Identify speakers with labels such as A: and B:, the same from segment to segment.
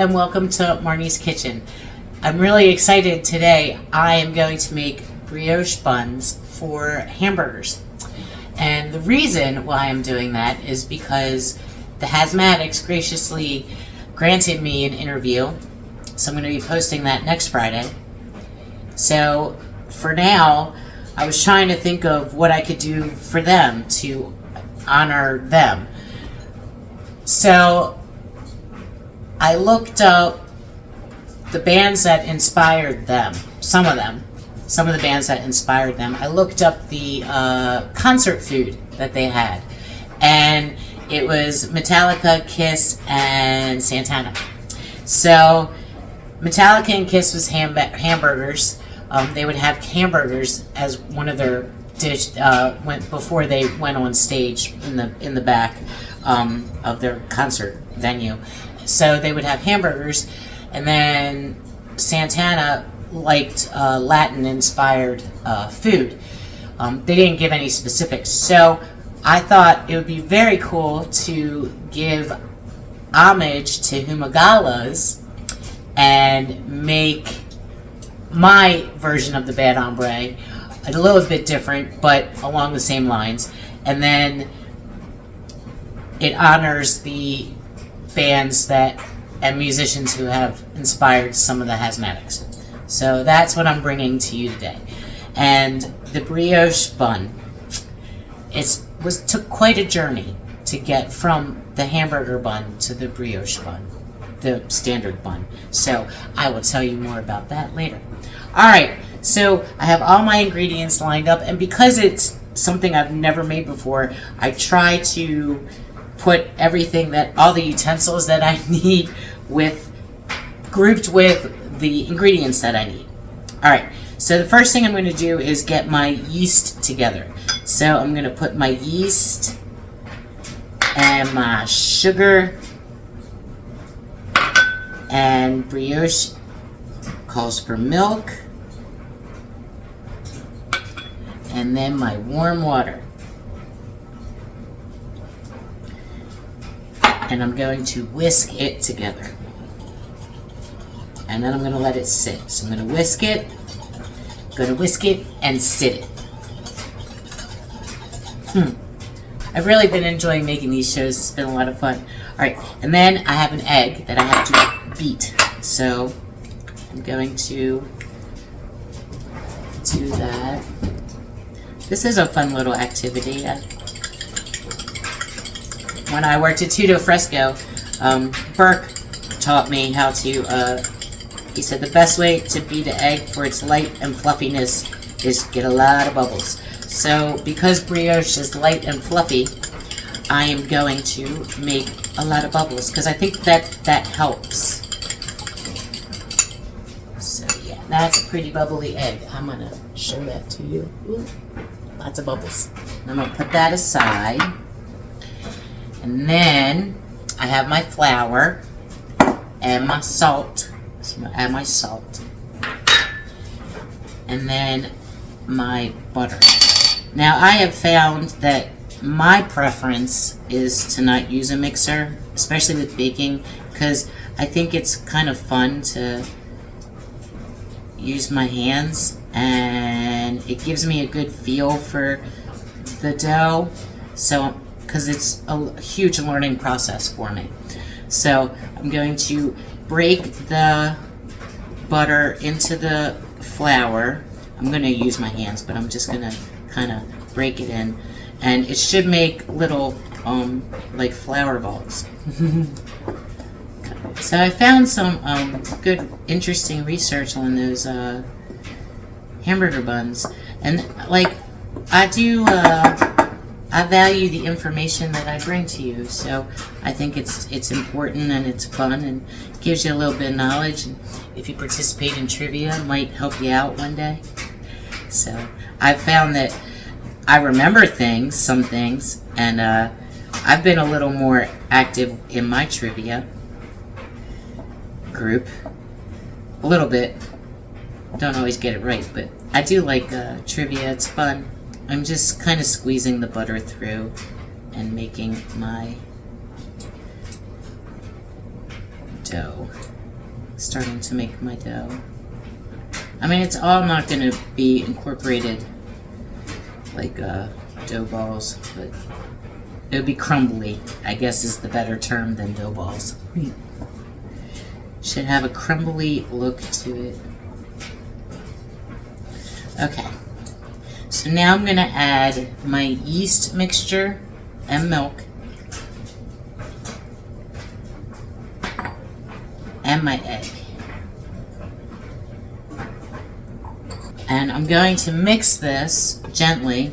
A: and welcome to Marni's Kitchen. I'm really excited today. I am going to make brioche buns for hamburgers. And the reason why I'm doing that is because the Hazmatics graciously granted me an interview. So I'm going to be posting that next Friday. So for now, I was trying to think of what I could do for them to honor them. So I looked up the bands that inspired them, some of the bands that inspired them. I looked up the concert food that they had, and it was Metallica, Kiss, and Santana. So Metallica and Kiss was hamburgers. They would have hamburgers as one of their dish before they went on stage in the back of their concert venue. So they would have hamburgers, and then Santana liked Latin-inspired food. They didn't give any specifics, so I thought it would be very cool to give homage to HUMA and make my version of the Bad Hombre a little bit different, but along the same lines. And then it honors the bands and musicians who have inspired some of the Hazmatics. So that's what I'm bringing to you today. And the brioche bun, took quite a journey to get from the hamburger bun to the brioche bun, the standard bun. So I will tell you more about that later. Alright, so I have all my ingredients lined up, and because it's something I've never made before, I try to put all the utensils that I need grouped with the ingredients that I need. Alright, so the first thing I'm going to do is get my yeast together. So I'm going to put my yeast and my sugar, and brioche calls for milk, and then my warm water. And I'm going to whisk it together. And then I'm going to let it sit. So I'm going to whisk it and sit it. I've really been enjoying making these shows. It's been a lot of fun. Alright, and then I have an egg that I have to beat. So I'm going to do that. This is a fun little activity. When I worked at Tudo Fresco, Burke taught me how to, he said the best way to beat an egg for its light and fluffiness is to get a lot of bubbles. So because brioche is light and fluffy, I am going to make a lot of bubbles because I think that helps. So yeah, that's a pretty bubbly egg. I'm going to show that to you. Ooh, lots of bubbles. I'm going to put that aside. And then I have my flour and my salt. So I'm going to add my salt. And then my butter. Now I have found that my preference is to not use a mixer, especially with baking, because I think it's kind of fun to use my hands, and it gives me a good feel for the dough. So because it's a huge learning process for me. So I'm going to break the butter into the flour. I'm going to use my hands, but I'm just going to kind of break it in. And it should make little, like flour balls. So I found some good, interesting research on those hamburger buns. And like, I value the information that I bring to you, so I think it's important and it's fun and gives you a little bit of knowledge. And if you participate in trivia, it might help you out one day. So I've found that I remember some things, and I've been a little more active in my trivia group. A little bit. Don't always get it right, but I do like trivia. It's fun. I'm just kind of squeezing the butter through and making my dough. starting to make my dough. I mean, it's all not going to be incorporated like dough balls, but it would be crumbly, I guess is the better term than dough balls. Should have a crumbly look to it. Okay, so now I'm going to add my yeast mixture and milk and my egg. And I'm going to mix this gently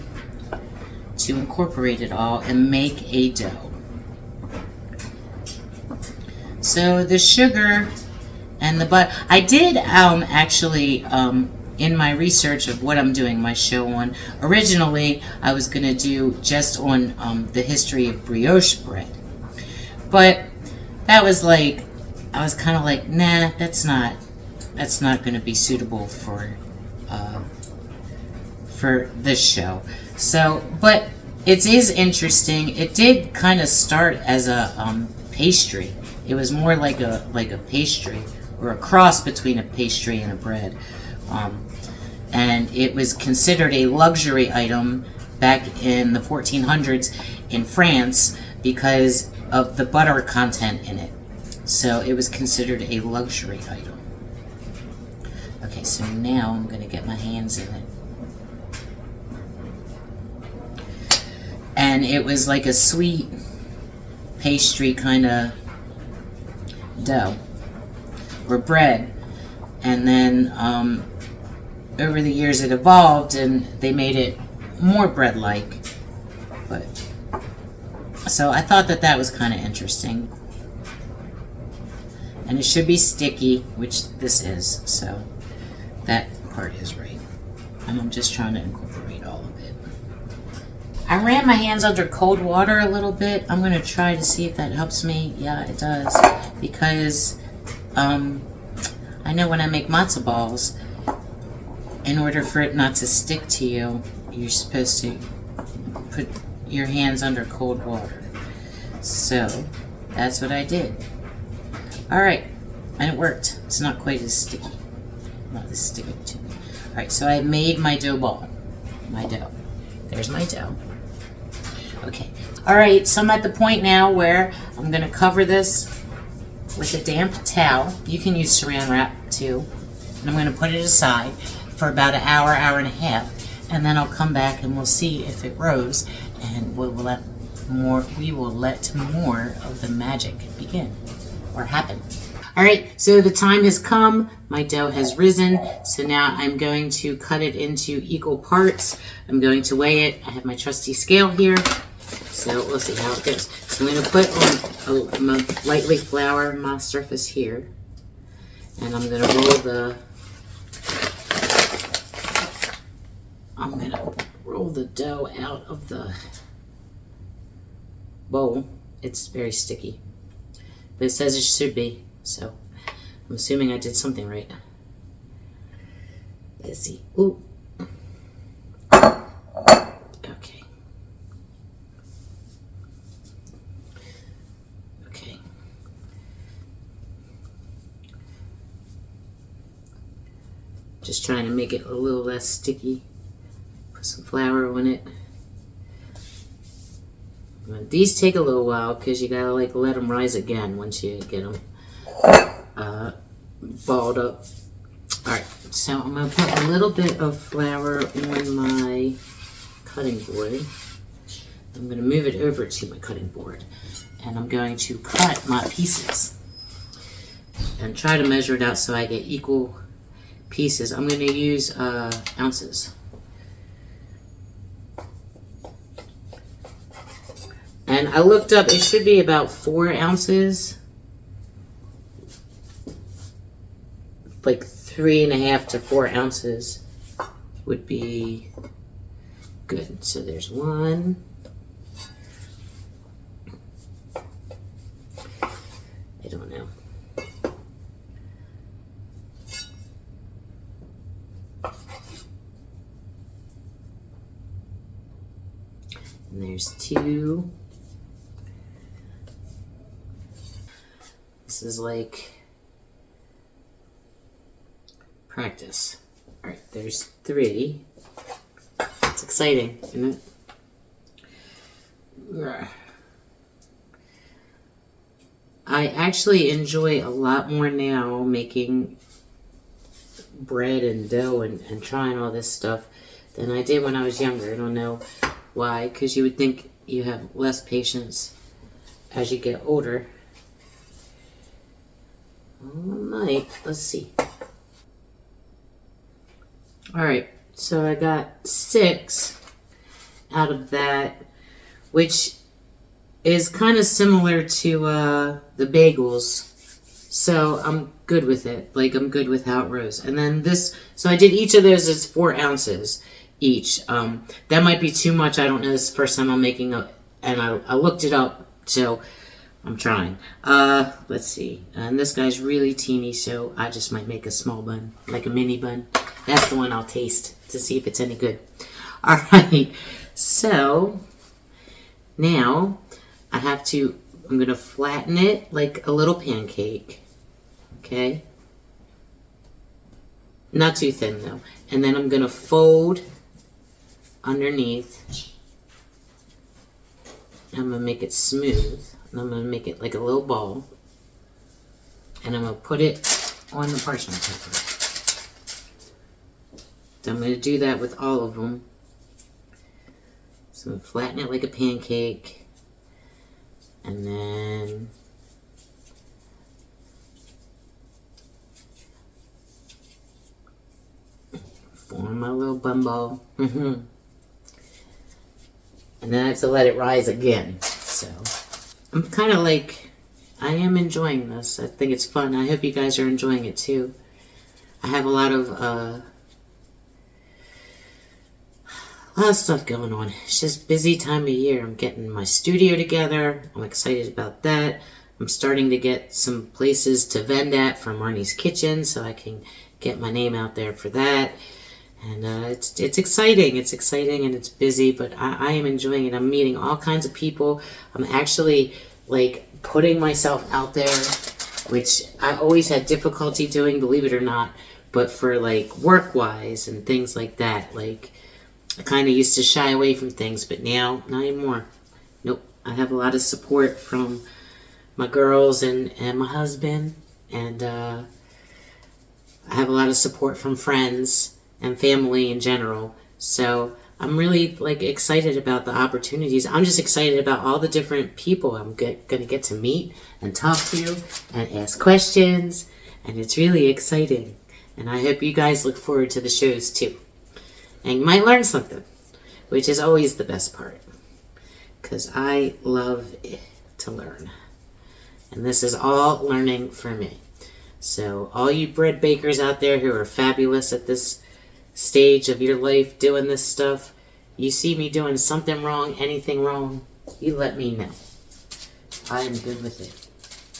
A: to incorporate it all and make a dough. So the sugar and the butter, I did actually in my research of what I'm doing my show on, originally I was going to do just on the history of brioche bread. But that was like, I was kind of like, nah, that's not going to be suitable for this show. So, but it is interesting. It did kind of start as a pastry. It was more like a pastry, or a cross between a pastry and a bread. And it was considered a luxury item back in the 1400s in France because of the butter content in it. So it was considered a luxury item. Okay, so now I'm going to get my hands in it. And it was like a sweet pastry kind of dough or bread. And then over the years it evolved and they made it more bread-like. But so I thought that was kind of interesting. And it should be sticky, which this is, so that part is right. And I'm just trying to incorporate all of it. I ran my hands under cold water a little bit. I'm going to try to see if that helps me. Yeah, it does. Because I know when I make matzo balls, in order for it not to stick to you, you're supposed to put your hands under cold water. So that's what I did. Alright, and it worked. It's not quite as sticky. Not as sticky to me. Alright, so I made my dough ball. My dough. There's my dough. Okay. Alright, so I'm at the point now where I'm going to cover this with a damp towel. You can use saran wrap too. And I'm going to put it aside for about an hour, hour and a half. And then I'll come back and we'll see if it rose. And we will let more of the magic begin. Or happen. Alright, so the time has come. My dough has risen. So now I'm going to cut it into equal parts. I'm going to weigh it. I have my trusty scale here. So we'll see how it goes. So I'm going to put on a lightly flour my surface here. And I'm going to roll the dough out of the bowl. It's very sticky. But it says it should be, so I'm assuming I did something right. Let's see. Ooh. Okay. Okay. Just trying to make it a little less sticky. Put some flour on it. These take a little while because you gotta like let them rise again once you get them balled up. Alright, so I'm gonna put a little bit of flour on my cutting board. I'm gonna move it over to my cutting board and I'm going to cut my pieces and try to measure it out so I get equal pieces. I'm gonna use ounces. And I looked up, it should be about 4 ounces. Like 3.5 to 4 ounces would be good. So there's 1. I don't know. And there's 2. This is like practice. All right, there's 3. It's exciting, isn't it? I actually enjoy a lot more now making bread and dough and trying all this stuff than I did when I was younger. I don't know why, because you would think you have less patience as you get older. I might. Let's see. All right, so I got 6 out of that, which is kind of similar to the bagels. So I'm good with it. Like, I'm good with how it rose. And then this, so I did each of those as 4 ounces each. That might be too much. I don't know. This is the first time I'm making a, and I looked it up, so I'm trying. Let's see. And this guy's really teeny, so I just might make a small bun, like a mini bun. That's the one I'll taste to see if it's any good. All right. So now I have to, I'm going to flatten it like a little pancake. Okay. Not too thin though. And then I'm going to fold underneath. I'm going to make it smooth. And I'm going to make it like a little ball. And I'm going to put it on the parchment paper. So I'm going to do that with all of them. So I'm going to flatten it like a pancake. And then form my little bun ball. And then I have to let it rise again. So I'm kind of like, I am enjoying this. I think it's fun. I hope you guys are enjoying it too. I have a lot of stuff going on. It's just busy time of year. I'm getting my studio together. I'm excited about that. I'm starting to get some places to vend at from Marni's Kitchen, so I can get my name out there for that. And it's exciting. It's exciting and it's busy, but I am enjoying it. I'm meeting all kinds of people. I'm actually like putting myself out there, which I always had difficulty doing, believe it or not. But for like work-wise and things like that, like I kind of used to shy away from things, but now not anymore. Nope. I have a lot of support from my girls and my husband, and I have a lot of support from friends and family in general. So I'm really like excited about the opportunities. I'm just excited about all the different people I'm gonna get to meet and talk to and ask questions, and it's really exciting. And I hope you guys look forward to the shows too. And you might learn something, which is always the best part, because I love to learn. And this is all learning for me. So all you bread bakers out there who are fabulous at this stage of your life doing this stuff, you see me doing something wrong, anything wrong, you let me know. I am good with it.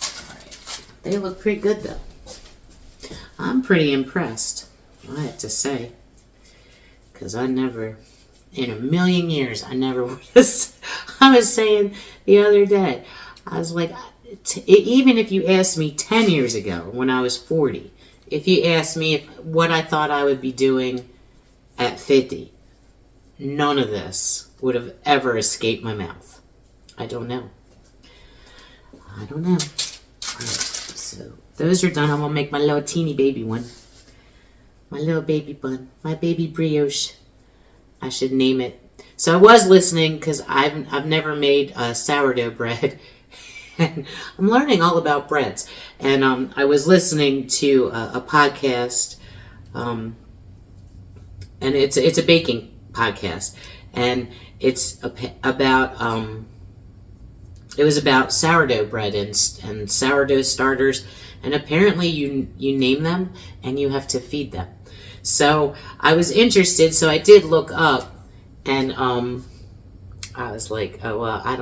A: All right. They look pretty good though. I'm pretty impressed, I have to say. Because I never, in a million years, I never would have. I was saying the other day, I was like, even if you asked me 10 years ago when I was 40, if you asked me what I thought I would be doing at 50, none of this would have ever escaped my mouth. I don't know. I don't know. All right, so those are done. I'm going to make my little teeny baby one. My little baby bun. My baby brioche. I should name it. So I was listening because I've never made sourdough bread. And I'm learning all about breads. And I was listening to a podcast. And it's a baking podcast. And it's about... it was about sourdough bread and sourdough starters. And apparently you name them and you have to feed them. So I was interested, so I did look up, and I was like, oh well, I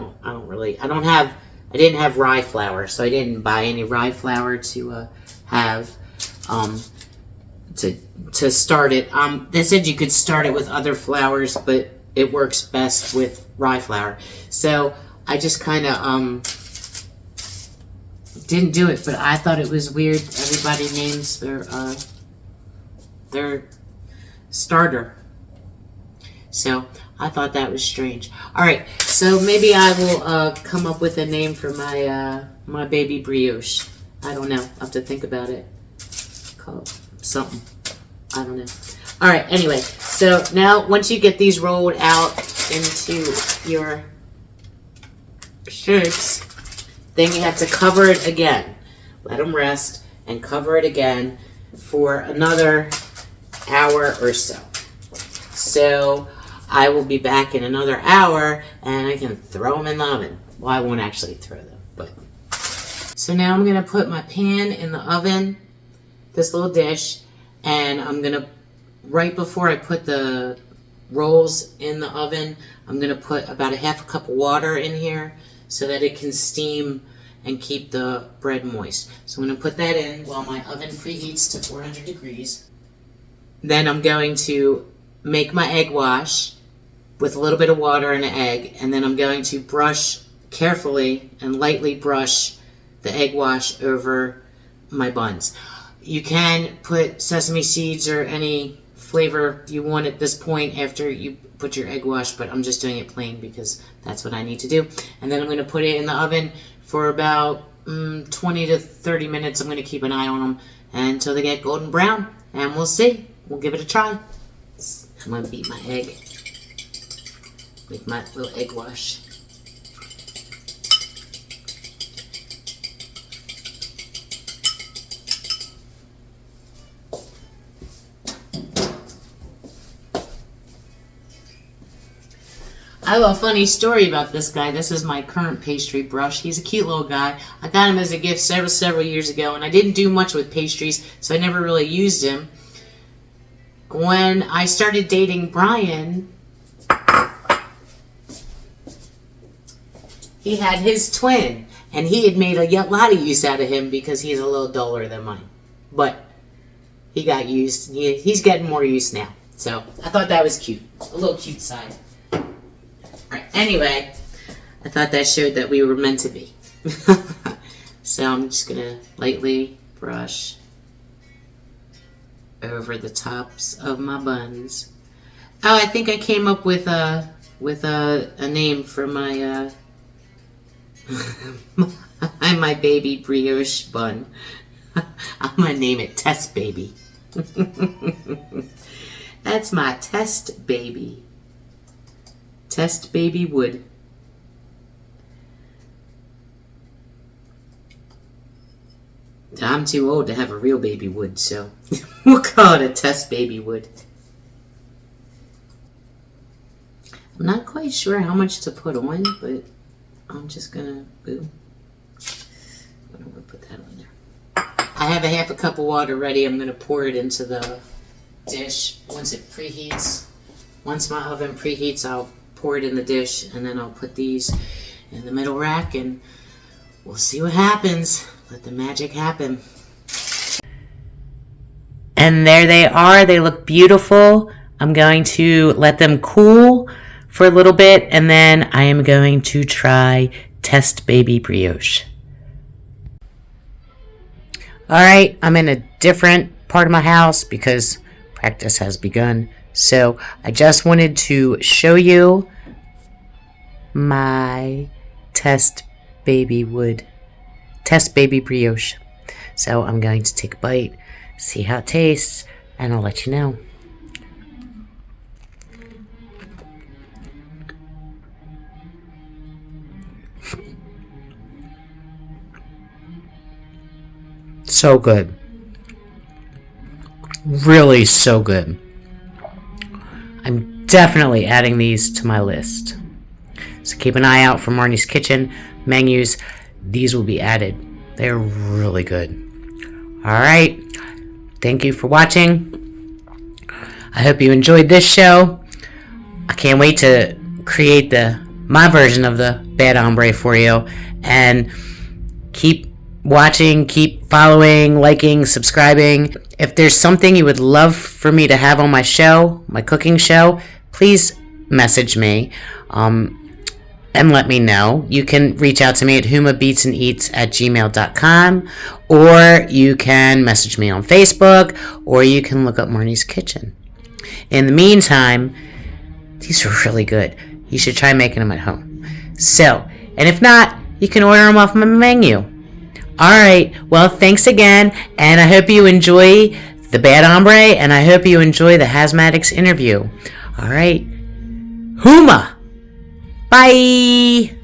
A: didn't have rye flour, so I didn't buy any rye flour to have to start it. They said you could start it with other flours, but it works best with rye flour. So I just kind of didn't do it, but I thought it was weird. Everybody names their their starter. So I thought that was strange. All right, so maybe I will come up with a name for my my Baby Brioche. I don't know. I'll have to think about it. Call it something. I don't know. All right, anyway, so now once you get these rolled out into your shapes, then you have to cover it again. Let them rest and cover it again for another hour or so. So I will be back in another hour and I can throw them in the oven. Well, I won't actually throw them, but. So now I'm gonna put my pan in the oven, this little dish, and I'm gonna, right before I put the rolls in the oven, I'm gonna put about a half a cup of water in here so that it can steam and keep the bread moist. So I'm gonna put that in while my oven preheats to 400 degrees. Then I'm going to make my egg wash with a little bit of water and an egg, and then I'm going to brush carefully and lightly brush the egg wash over my buns. You can put sesame seeds or any flavor you want at this point after you put your egg wash, but I'm just doing it plain because that's what I need to do. And then I'm going to put it in the oven for about 20 to 30 minutes. I'm going to keep an eye on them until they get golden brown, and we'll see. We'll give it a try. I'm going to beat my egg. Make my little egg wash. I have a funny story about this guy. This is my current pastry brush. He's a cute little guy. I got him as a gift several years ago, and I didn't do much with pastries, so I never really used him. When I started dating Brian, he had his twin, and he had made a lot of use out of him because he's a little duller than mine. But he got used. He's getting more use now. So I thought that was cute. A little cute side. Alright, anyway, I thought that showed that we were meant to be. So I'm just going to lightly brush over the tops of my buns. Oh, I think I came up with a name for my my Baby Brioche bun. I'm gonna name it Test Baby. That's my Test Baby. Test Baby Wood. I'm too old to have a real baby wood, so we'll call it a Test Baby Wood. I'm not quite sure how much to put on, but I'm just gonna, I'm gonna put that on there. I have a half a cup of water ready. I'm gonna pour it into the dish once it preheats. Once my oven preheats, I'll pour it in the dish, and then I'll put these in the middle rack, and we'll see what happens. Let the magic happen. And there they are. They look beautiful. I'm going to let them cool for a little bit, and then I am going to try Test Baby Brioche. Alright, I'm in a different part of my house because practice has begun. So I just wanted to show you my Test Baby Brioche. So I'm going to take a bite, see how it tastes, and I'll let you know. So good. Really so good. I'm definitely adding these to my list. So keep an eye out for Marni's Kitchen menus. These will be added. They're really good. Alright. Thank you for watching. I hope you enjoyed this show. I can't wait to create my version of the Bad Hombre for you. And keep watching, keep following, liking, subscribing. If there's something you would love for me to have on my show, my cooking show, please message me. and let me know. You can reach out to me at humabeatsandeats@gmail.com, or you can message me on Facebook, or you can look up Marni's Kitchen. In the meantime, these are really good. You should try making them at home. So, and if not, you can order them off my menu. Alright, well, thanks again, and I hope you enjoy the Bad Hombre, and I hope you enjoy the Hazmatics interview. Alright, HUMA! Bye!